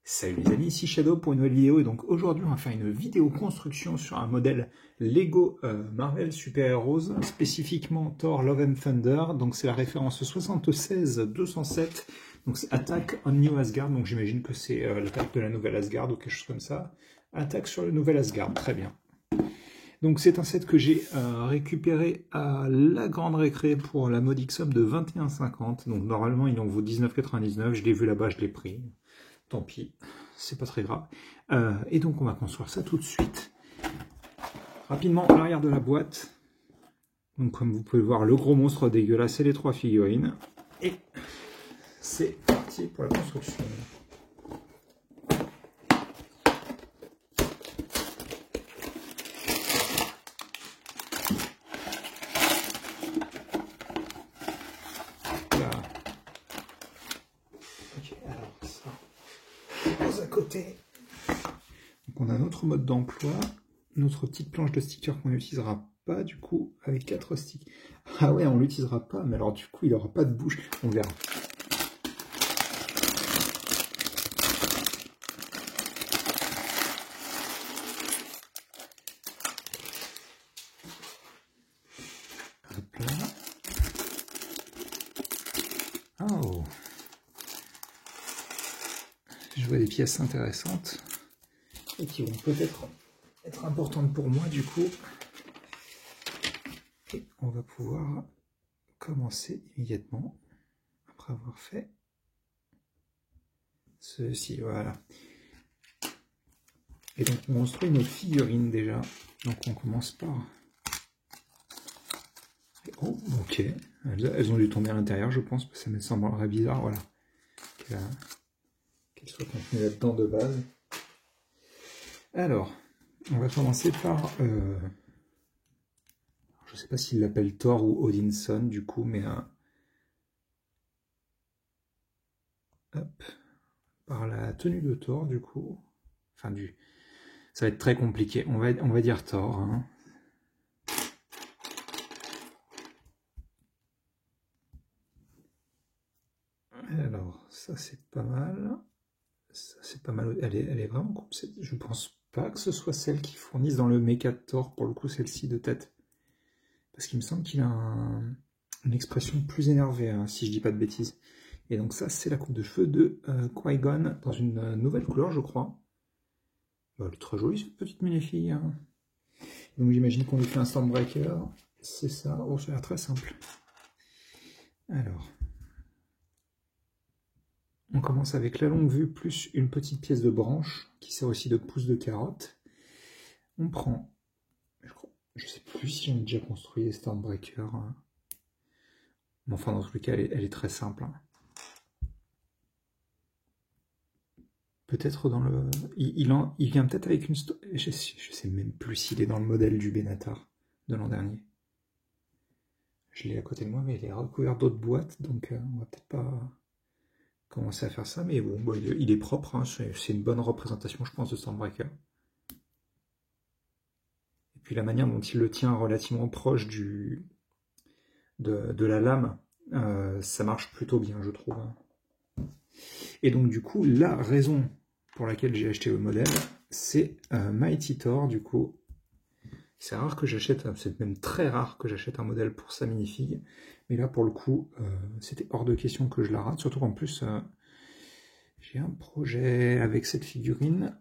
Salut les amis, ici Shadow pour une nouvelle vidéo et donc aujourd'hui on va faire une vidéo construction sur un modèle Lego Marvel Super Heroes, spécifiquement Thor Love and Thunder, donc c'est la référence 76207, donc c'est Attack on New Asgard, donc j'imagine que c'est l'attaque de la nouvelle Asgard ou quelque chose comme ça, attaque sur le nouvel Asgard, très bien. Donc c'est un set que j'ai récupéré à la grande récré pour la modique somme de 21,50, donc normalement il en vaut 19,99, je l'ai vu là-bas, je l'ai pris. Tant pis, c'est pas très grave. Et donc on va construire ça tout de suite. Rapidement, à l'arrière de la boîte. Donc comme vous pouvez voir, le gros monstre dégueulasse et les 3 figurines. Et c'est parti pour la construction. Là. Ok, alors ça. À côté. Donc on a notre mode d'emploi, notre petite planche de stickers qu'on n'utilisera pas du coup avec 4 sticks. Ah ouais, on l'utilisera pas, mais alors du coup il n'aura pas de bouche, on verra. Hop là. Oh, je vois des pièces intéressantes et qui vont peut-être être importantes pour moi du coup. Et on va pouvoir commencer immédiatement après avoir fait ceci, voilà. Et donc on construit nos figurines déjà. Donc on commence par... Oh, ok. Elles ont dû tomber à l'intérieur, je pense, parce que ça me semblerait bizarre, voilà. Qu'elles soient contenues là-dedans de base. Alors, on va commencer par... je sais pas s'il l'appelle Thor ou Odinson, du coup, mais... hop. Par la tenue de Thor, du coup. Enfin, ça va être très compliqué. On va dire Thor, hein. Alors, ça c'est pas mal. Ça c'est pas mal. Elle est vraiment cool. Je pense pas que ce soit celle qui fournisse dans le méca de Thor, pour le coup, celle-ci de tête. Parce qu'il me semble qu'il a une expression plus énervée, hein, si je dis pas de bêtises. Et donc ça, c'est la coupe de cheveux de Qui-Gon, dans une nouvelle couleur, je crois. Bah, elle est très jolie, cette petite mini-fille. Hein. Donc j'imagine qu'on lui fait un Stormbreaker. C'est ça. Oh, ça a l'air très simple. Alors... on commence avec la longue vue plus une petite pièce de branche qui sert aussi de pouce de carotte. On prend, je sais plus si j'en ai déjà construit des Stormbreaker. Hein. Mais enfin, dans tous les cas, elle est très simple. Hein. Peut-être dans le... Il vient peut-être avec une... Je sais même plus s'il est dans le modèle du Benatar de l'an dernier. Je l'ai à côté de moi, mais il est recouvert d'autres boîtes, donc on va peut-être pas commencer à faire ça. Mais bon, il est propre, hein. C'est une bonne représentation, je pense, de Stormbreaker. Et puis la manière dont il le tient relativement proche de la lame, ça marche plutôt bien, je trouve. Et donc du coup, la raison pour laquelle j'ai acheté le modèle, c'est Mighty Thor, du coup. C'est rare que j'achète, c'est même très rare que j'achète un modèle pour sa minifig. Mais là, pour le coup, c'était hors de question que je la rate. Surtout qu'en plus, j'ai un projet avec cette figurine.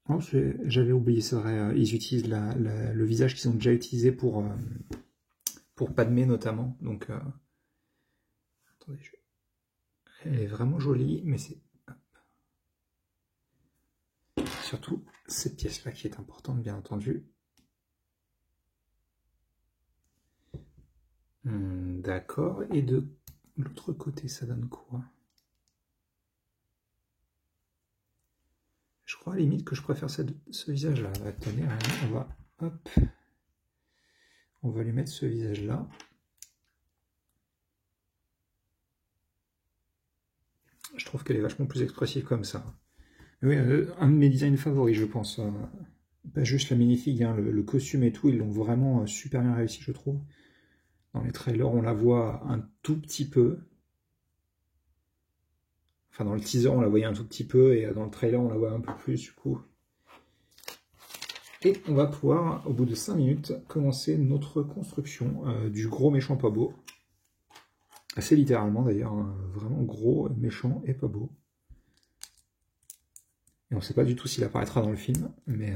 Oh, j'avais oublié, c'est vrai, ils utilisent le visage qu'ils ont déjà utilisé pour Padmé notamment. Donc, attendez, elle est vraiment jolie, mais c'est... surtout cette pièce-là qui est importante, bien entendu. D'accord, et de l'autre côté, ça donne quoi? Je crois à la limite que je préfère ce visage-là. Attendez, on va lui mettre ce visage-là. Je trouve qu'elle est vachement plus expressive comme ça. Oui, un de mes designs favoris, je pense. Pas juste la minifig, hein, le costume et tout, ils l'ont vraiment super bien réussi, je trouve. Dans les trailers, on la voit un tout petit peu. Enfin, dans le teaser, on la voyait un tout petit peu, et dans le trailer, on la voit un peu plus, du coup. Et on va pouvoir, au bout de 5 minutes, commencer notre construction du gros méchant pas beau. Assez littéralement, d'ailleurs, hein, vraiment gros, méchant et pas beau. Et on ne sait pas du tout s'il apparaîtra dans le film, mais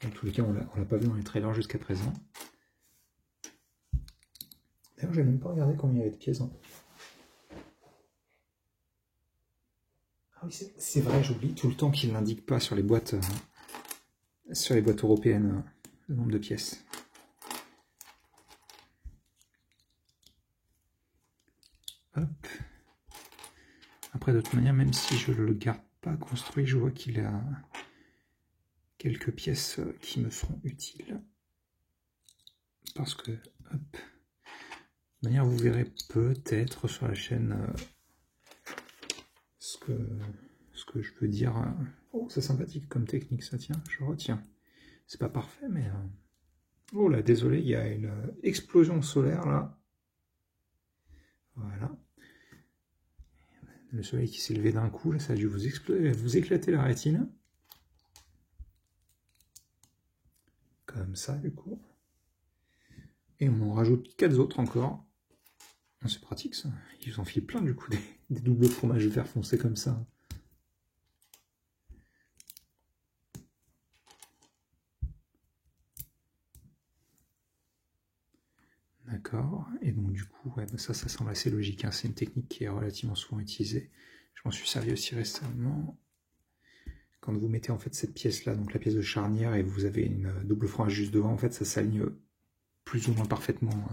en tous les cas, on l'a pas vu dans les trailers jusqu'à présent. D'ailleurs, j'ai même pas regardé combien il y avait de pièces. Hein. Ah oui, c'est vrai, j'oublie tout le temps qu'il n'indique pas sur les boîtes européennes le nombre de pièces. Hop. Après, de toute manière, même si je ne le garde pas construit, je vois qu'il a quelques pièces qui me seront utiles. Parce que, hop, de manière, vous verrez peut-être sur la chaîne ce que je peux dire. Oh, c'est sympathique comme technique, ça, tiens, je retiens. C'est pas parfait, mais... Oh là, désolé, il y a une explosion solaire, là. Voilà. Le soleil qui s'est levé d'un coup, là, ça a dû vous éclater la rétine. Comme ça, du coup. Et on en rajoute 4 autres encore. C'est pratique, ça. Ils en filent plein, du coup, des doubles fromages vert foncé comme ça. D'accord. Et donc, du coup, ouais, ça semble assez logique. Hein. C'est une technique qui est relativement souvent utilisée. Je m'en suis servi aussi récemment. Quand vous mettez en fait cette pièce-là, donc la pièce de charnière, et vous avez une double fromage juste devant, en fait, ça s'aligne plus ou moins parfaitement.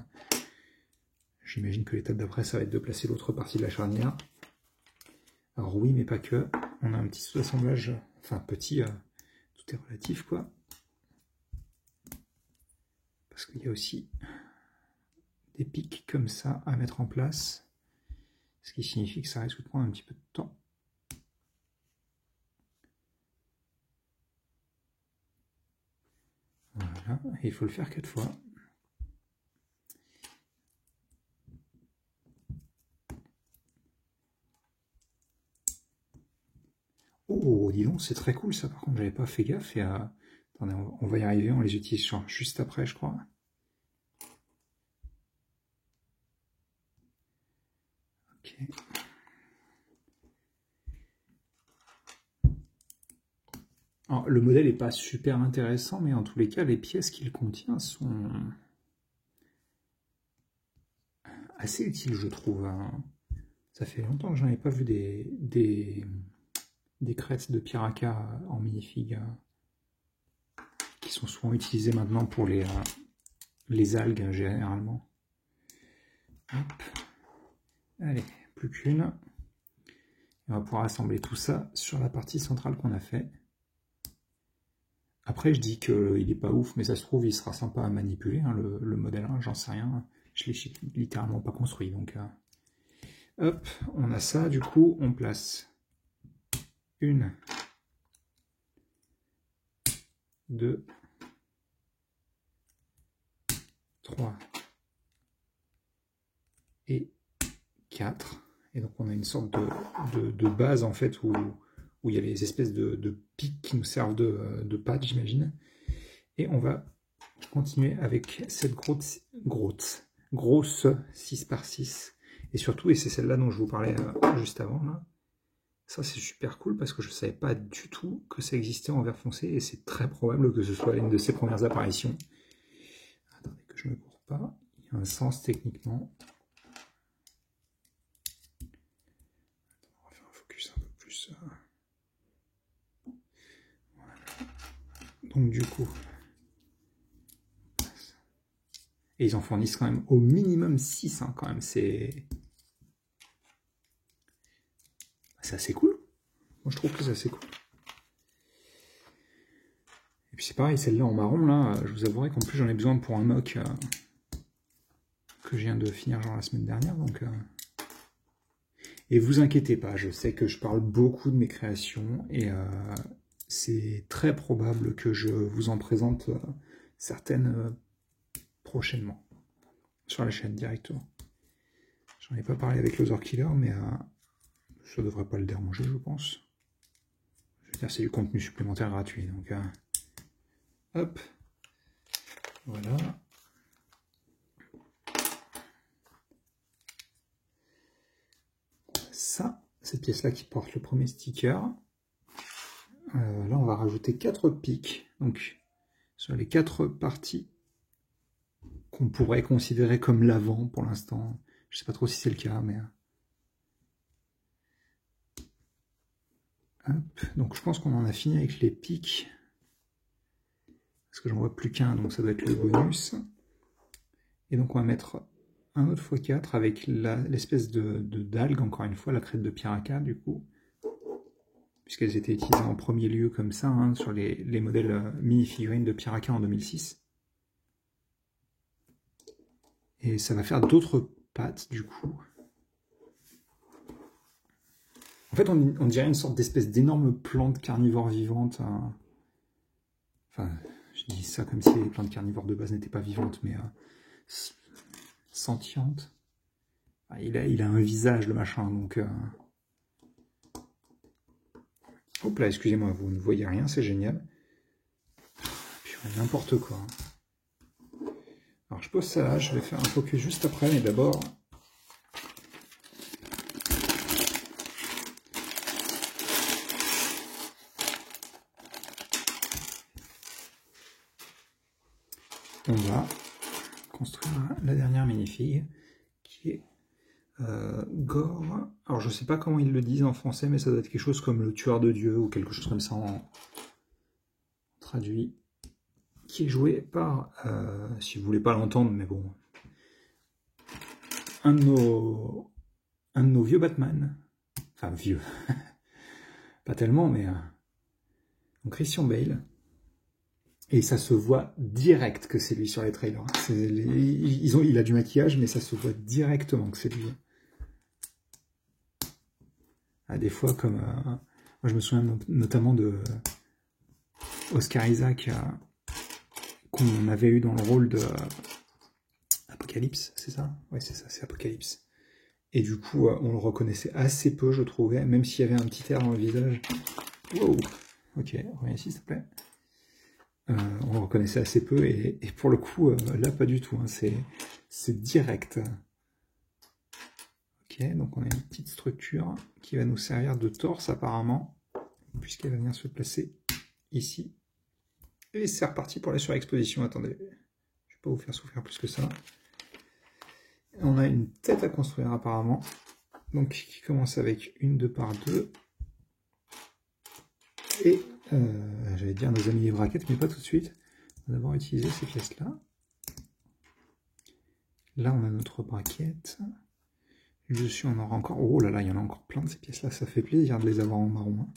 J'imagine que l'étape d'après, ça va être de placer l'autre partie de la charnière. Alors oui, mais pas que. On a un petit sous-assemblage, enfin petit, tout est relatif, quoi. Parce qu'il y a aussi des pics comme ça à mettre en place, ce qui signifie que ça risque de prendre un petit peu de temps. Voilà, et il faut le faire 4 fois. Oh, dis donc, c'est très cool ça, par contre, j'avais pas fait gaffe. Et, attendez, on va y arriver, on les utilise juste après, je crois. Ok. Alors, le modèle n'est pas super intéressant, mais en tous les cas, les pièces qu'il contient sont assez utiles, je trouve. Ça fait longtemps que j'en ai pas vu des crêtes de Piraka en minifig qui sont souvent utilisées maintenant pour les algues, généralement. Hop. Allez, plus qu'une. On va pouvoir assembler tout ça sur la partie centrale qu'on a fait. Après, je dis qu'il n'est pas ouf, mais ça se trouve, il sera sympa à manipuler, hein, le modèle 1, j'en sais rien. Je l'ai littéralement pas construit, donc... Hop, on a ça, du coup, on place 1, 2, 3 et 4. Et donc on a une sorte de base, en fait, où il y a les espèces de pics qui nous servent de pattes, j'imagine. Et on va continuer avec cette grosse 6 par 6. Et surtout, et c'est celle-là dont je vous parlais juste avant, là, ça c'est super cool parce que je ne savais pas du tout que ça existait en vert foncé et c'est très probable que ce soit une de ses premières apparitions. Attendez que je ne me cours pas, il y a un sens techniquement. On va faire un focus un peu plus. Voilà. Donc du coup, et ils en fournissent quand même au minimum 6, hein, quand même, c'est assez cool. Moi je trouve que c'est assez cool. Et puis c'est pareil, celle-là en marron, là, je vous avouerai qu'en plus j'en ai besoin pour un mock que je viens de finir genre la semaine dernière, donc... Et vous inquiétez pas, je sais que je parle beaucoup de mes créations, et c'est très probable que je vous en présente certaines prochainement, sur la chaîne directement. J'en ai pas parlé avec l'Other Killer, mais ça devrait pas le déranger, je pense. Je veux dire, c'est du contenu supplémentaire gratuit, donc hop, voilà. Ça, cette pièce-là qui porte le premier sticker. Là, on va rajouter 4 pics, donc sur les 4 parties qu'on pourrait considérer comme l'avant pour l'instant. Je sais pas trop si c'est le cas, mais... Hop. Donc je pense qu'on en a fini avec les pics. Parce que j'en vois plus qu'un, donc ça doit être le bonus. Et donc on va mettre un autre x4 avec l'espèce de d'algue, encore une fois, la crête de Piraka, du coup. Puisqu'elles étaient utilisées en premier lieu comme ça, hein, sur les modèles mini-figurines de Piraka en 2006. Et ça va faire d'autres pattes, du coup. En fait, on dirait une sorte d'espèce d'énorme plante carnivore vivante. Enfin, je dis ça comme si les plantes carnivores de base n'étaient pas vivantes, mais sentientes. Il a un visage, le machin, donc... Hop là, excusez-moi, vous ne voyez rien, c'est génial. Puis n'importe quoi. Alors je pose ça là, je vais faire un focus juste après, mais d'abord... On va construire la dernière minifig, qui est Gore. Alors je sais pas comment ils le disent en français, mais ça doit être quelque chose comme le tueur de Dieu, ou quelque chose comme ça en traduit. Qui est joué par, si vous voulez pas l'entendre, mais bon, un de nos vieux Batman. Enfin, vieux. Pas tellement, mais... donc Christian Bale. Et ça se voit direct que c'est lui sur les trailers. Il a du maquillage, mais ça se voit directement que c'est lui. Des fois, comme... moi, je me souviens notamment de Oscar Isaac, qu'on avait eu dans le rôle de Apocalypse, c'est ça? Ouais, c'est ça, c'est Apocalypse. Et du coup, on le reconnaissait assez peu, je trouvais, même s'il y avait un petit air dans le visage. Wow. Ok, reviens ici, s'il te plaît. On le reconnaissait assez peu, et pour le coup, là, pas du tout. Hein, c'est direct. Ok, donc on a une petite structure qui va nous servir de torse, apparemment, puisqu'elle va venir se placer ici. Et c'est reparti pour la surexposition. Attendez, je ne vais pas vous faire souffrir plus que ça. On a une tête à construire apparemment, donc qui commence avec une 2x2. Et j'allais dire nos amis les braquettes, mais pas tout de suite. On va d'abord utiliser ces pièces-là. Là, on a notre braquette. Dessus, on aura encore... Oh là là, il y en a encore plein de ces pièces-là. Ça fait plaisir de les avoir en marron. Hein.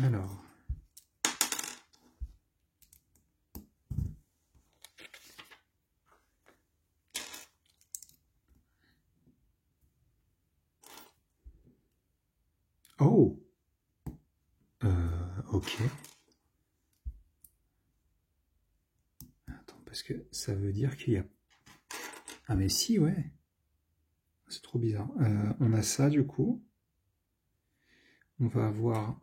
Alors... Oh, ok. Attends, parce que ça veut dire qu'il y a... Ah mais si, ouais. C'est trop bizarre. On a ça, du coup. On va avoir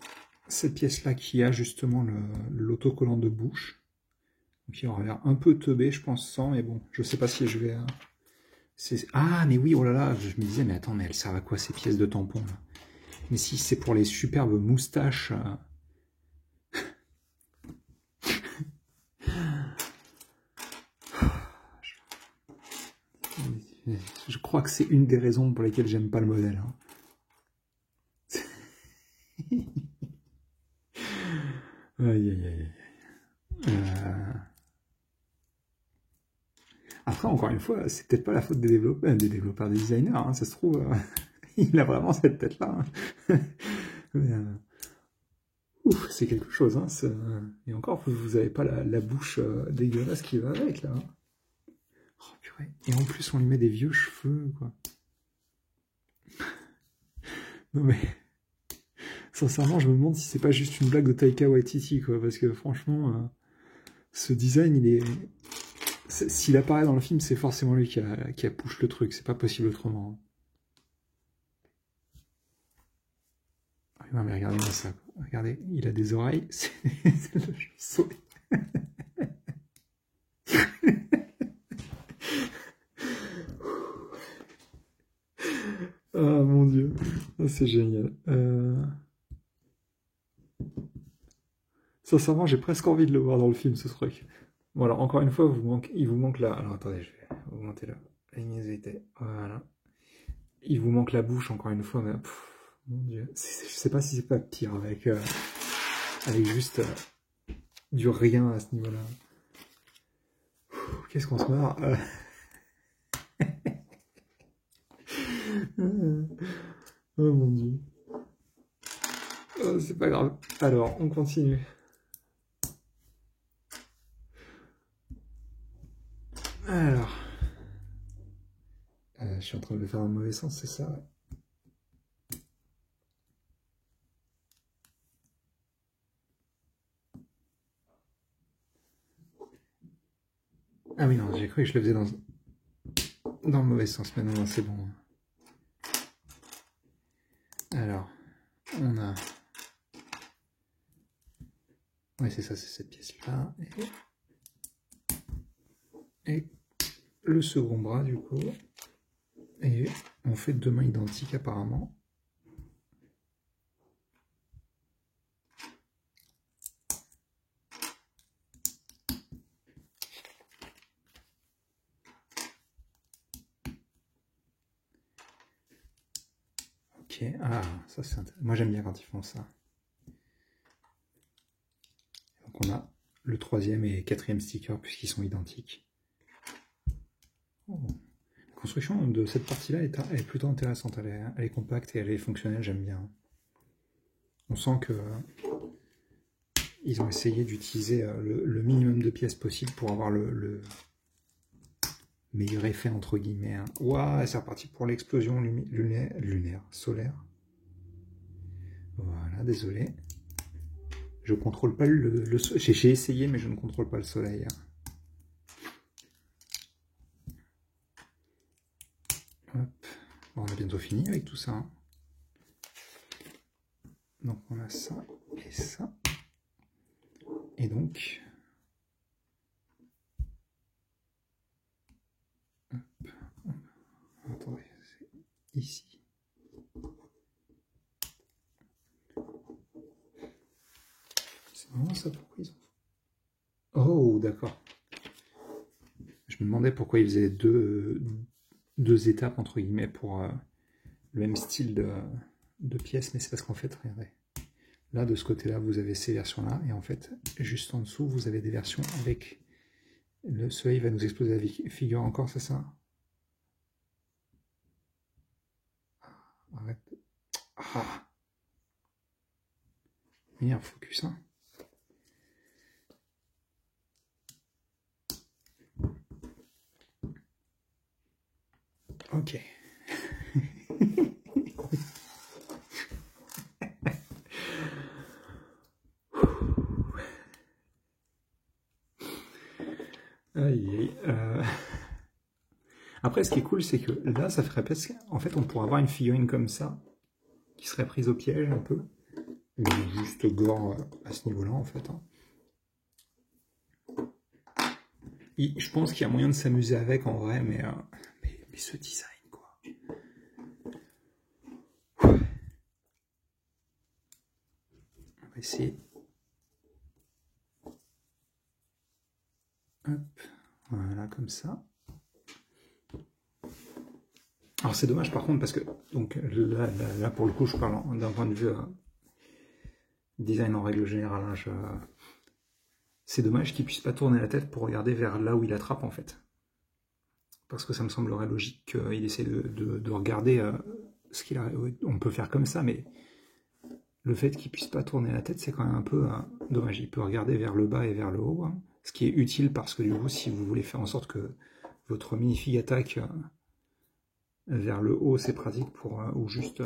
cette pièce-là qui a justement l'autocollant de bouche. Donc il aura l'air un peu teubé, je pense, sans, mais bon, je sais pas si je vais... Ah, mais oui, oh là là, je me disais, mais attends, mais elles servent à quoi ces pièces de tampon, là? Mais si c'est pour les superbes moustaches... Je crois que c'est une des raisons pour lesquelles j'aime pas le modèle. Hein. Aïe, aïe, aïe. Après, encore une fois, c'est peut-être pas la faute des développeurs, des designers. Hein, ça se trouve, il a vraiment cette tête-là. Hein. Ouf, c'est quelque chose. Hein, et encore, vous avez pas la bouche dégueulasse qui va avec, là. Hein. Oh, purée. Et en plus, on lui met des vieux cheveux, quoi. Non, mais... Sincèrement, je me demande si c'est pas juste une blague de Taika Waititi, quoi. Parce que, franchement, ce design, il est... S'il apparaît dans le film, c'est forcément lui qui a push le truc, c'est pas possible autrement. Non mais regardez-moi ça. Regardez, il a des oreilles, c'est le chauve-souris. Ah mon dieu, oh, c'est génial. Sincèrement, j'ai presque envie de le voir dans le film, ce truc. Bon alors, encore une fois, il vous manque là. Alors attendez, je vais augmenter la luminosité. Voilà. Il vous manque la bouche, encore une fois, mais... mon dieu. Je sais pas si c'est pas pire avec juste du rien à ce niveau-là. Qu'est-ce qu'on se marre. Oh mon dieu. Oh, c'est pas grave. Alors, on continue. Alors. Je suis en train de le faire dans le mauvais sens, c'est ça, ouais. Ah oui, non, j'ai cru que je le faisais dans le mauvais sens, mais non, c'est bon. Alors, on a... Oui, c'est ça, c'est cette pièce-là. Et le second bras, du coup. Et on fait deux mains identiques, apparemment. Ok, ah, ça c'est intéressant. Moi j'aime bien quand ils font ça. Donc on a le troisième et quatrième sticker puisqu'ils sont identiques. Oh. La construction de cette partie-là est plutôt intéressante. Elle est compacte et elle est fonctionnelle, j'aime bien. On sent que ils ont essayé d'utiliser le minimum de pièces possible pour avoir le meilleur effet entre guillemets. Hein. Ouah, c'est reparti pour l'explosion lunaire, solaire. Voilà, désolé. Je contrôle pas le j'ai essayé, mais je ne contrôle pas le soleil. Hop. Bon, on a bientôt fini avec tout ça. Hein. Donc on a ça et ça. Et donc... Hop. Attendez, c'est ici. C'est vraiment ça pourquoi ils ont... Oh, d'accord. Je me demandais pourquoi ils faisaient deux étapes, entre guillemets, pour le même style de pièces, mais c'est parce qu'en fait, regardez, là, de ce côté-là, vous avez ces versions-là, et en fait, juste en dessous, vous avez des versions avec... Le soleil va nous exploser la figure encore, c'est ça? Arrête. Ah. Meilleur focus, hein. Ok. Aïe, aïe. Après, ce qui est cool, c'est que là, ça ferait presque... En fait, on pourrait avoir une figurine comme ça, qui serait prise au piège, un peu. Mais juste gore à ce niveau-là, en fait. Hein. Et je pense qu'il y a moyen de s'amuser avec, en vrai, mais ce design, quoi. On va essayer... Hop, voilà, comme ça. Alors c'est dommage par contre parce que, donc là pour le coup je parle d'un point de vue design en règle générale, hein, c'est dommage qu'il puisse pas tourner la tête pour regarder vers là où il attrape en fait. Parce que ça me semblerait logique qu'il essaie de regarder ce qu'il a. On peut faire comme ça, mais le fait qu'il puisse pas tourner la tête c'est quand même un peu dommage. Il peut regarder vers le bas et vers le haut, hein, ce qui est utile parce que du coup si vous voulez faire en sorte que votre minifig attaque... vers le haut, c'est pratique pour ou juste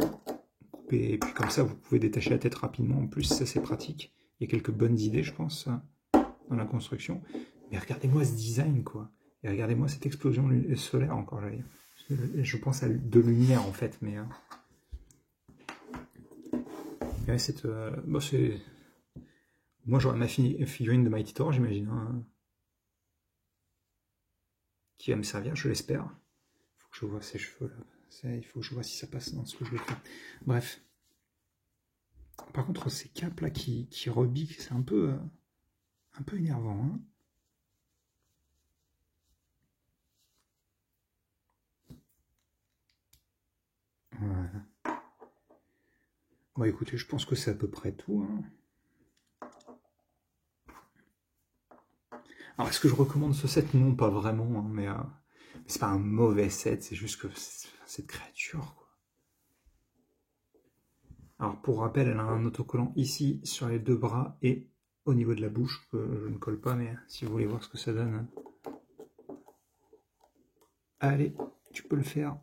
couper, et puis comme ça vous pouvez détacher la tête rapidement, en plus ça c'est pratique. Il y a quelques bonnes idées je pense dans la construction, mais regardez-moi ce design quoi, Et regardez-moi cette explosion solaire encore, je pense à de lumière en fait, mais... Ouais, bon, moi j'aurais ma figurine de Mighty Thor, j'imagine, hein, qui va me servir, je l'espère. Il faut que je vois ses cheveux là. Il faut que je vois si ça passe dans ce que je vais faire. Bref. Par contre, ces capes là qui rebiquent, c'est un peu énervant. Hein. Voilà. Bon, écoutez, je pense que c'est à peu près tout. Hein. Alors, est-ce que je recommande ce set? Non, pas vraiment, hein, mais c'est pas un mauvais set, c'est juste que cette créature, quoi. Alors, pour rappel, elle a un autocollant ici, sur les 2 bras, et au niveau de la bouche, que je ne colle pas, mais si vous voulez voir ce que ça donne... Allez, tu peux le faire.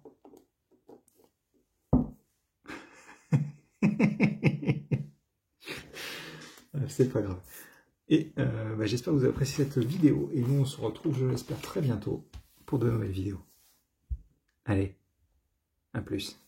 C'est pas grave. Et j'espère que vous avez apprécié cette vidéo. Et nous, on se retrouve, je l'espère, très bientôt pour de nouvelles vidéos. Allez, à plus.